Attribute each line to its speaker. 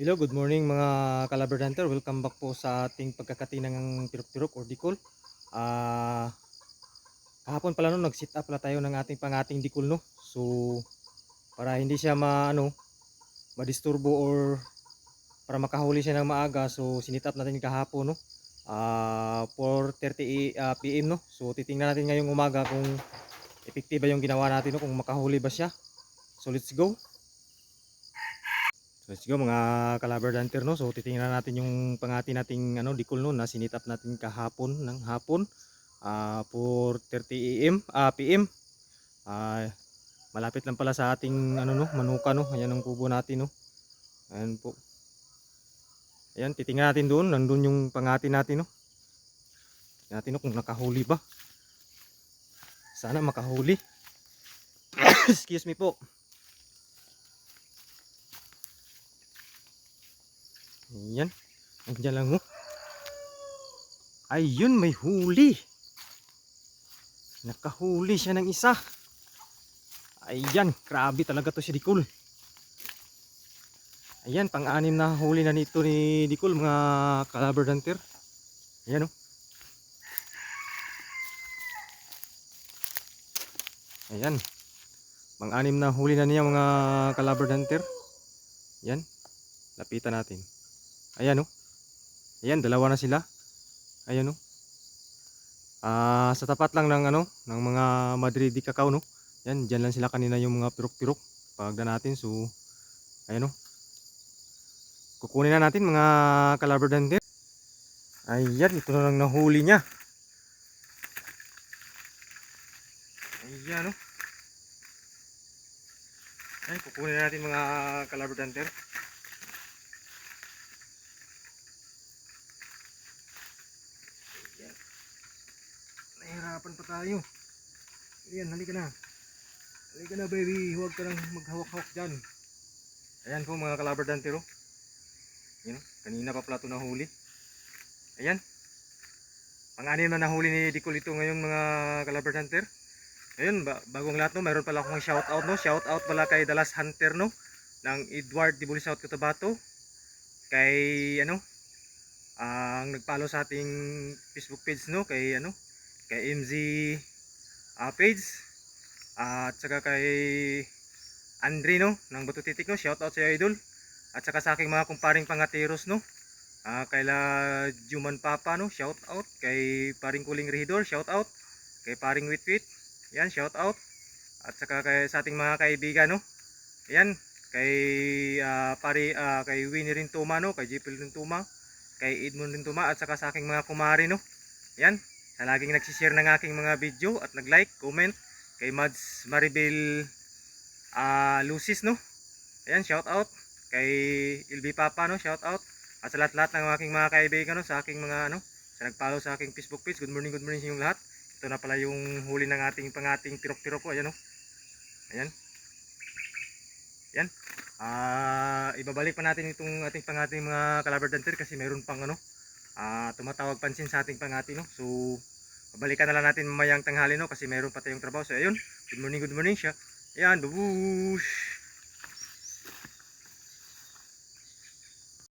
Speaker 1: Hello, good morning mga Calabar Hunter. Welcome back po sa ating pagkakati ng pirok-pirok or dikol. Ah, kahapon pala no, nag-sit up pala tayo ng ating dikol no. So, para hindi siya madisturbo or para makahuli siya ng maaga, so sinit up natin kahapon no. 4:30 PM no. So, titingnan natin ngayong umaga kung epektiba yung ginawa natin no, kung makahuli ba siya. So, let's go. So, let's go mga Calabar Hunter no. So titingnan natin yung pangati nating dikol no na sinitap natin kahapon ng hapon 4:30 PM. Ah, malapit lang pala sa ating no manuka no. Ayan ang kubo natin no. Ayan po. Ayan titingnan natin doon, nandun yung pangati natin no. Tingnan natin no kung nakahuli ba. Sana makahuli. Excuse me po. Ayan. Andiyan lang oh. Ayun may huli. Nakahuli siya ng isa. Ayan, grabe talaga to si Dikul. Ayan, pang-anim na huli na nito ni Dikul mga Calabar Hunter. Ayan oh. Ayan. Pang-anim na huli na niya mga Calabar Hunter. Ayan, lapitan natin. Ayan oh. Ayan, dalawa na sila. Ayan oh. Sa tapat lang ng ng mga Madrid Cacao no. Ayan, diyan lang sila kanina yung mga pirok-pirok. Pagda natin so ayan oh. Kukunin na natin mga Calabar Hunter. Ayan, ito na lang nahuli niya. Ayan oh. Ay, kukunin na natin mga Calabar Hunter. Ayan. Nahihirapan pa tayo. Ayan, halika na. Halika na baby, huwag ka nang maghawak-hawak dyan. Ayan po mga Calabar Hunter oh. Ayan, kanina pa pala ito nahuli. Ayan. Pang-anim na nahuli ni Dikul ito ngayon mga Calabar Hunter. Ayun, bagong lahat no, mayroon pala akong shout out no. Shout out pala kay Dallas Hunter no ng Edward Dibuli South Cotabato. Kay ang nagpalo sa ating Facebook page no, kay kay MZ page at saka kay Andre no ng Batutitik no. Shout out sa iyo idol. At saka sa aking mga kumparing pangateros no. Kaila Juman Papa no, shout out kay paring Kuling Rehidor, shout out kay paring Witwit. Yan, shout out. At saka kay sa ating mga kaibigan no. Yan, kay kay Winnie Rintuma no, kay Jipil Rintuma, kay Edmond Rintuma at saka sa aking mga kumari no. Yan, sa laging nagsi-share ng aking mga video at nag-like, comment kay Mads Maribel Lucis no. Ayan, shout out kay LB Papa no, shout out. At sa lahat-lahat ng aking mga kaibigan no, sa aking mga sa nag-follow sa aking Facebook page. Good morning sa inyong lahat. Ito na pala yung huli ng ating pirok-pirok ko. Ayan no. Ayan. Ayan. Ibabalik pa natin itong ating mga Calabar Hunter kasi mayroon pang tumatawag pansin sa ating pangati no. So babalikan na lang natin mamayang tanghali no kasi mayroon pa tayong trabaho. So ayun. Good morning siya. Ayan, babush.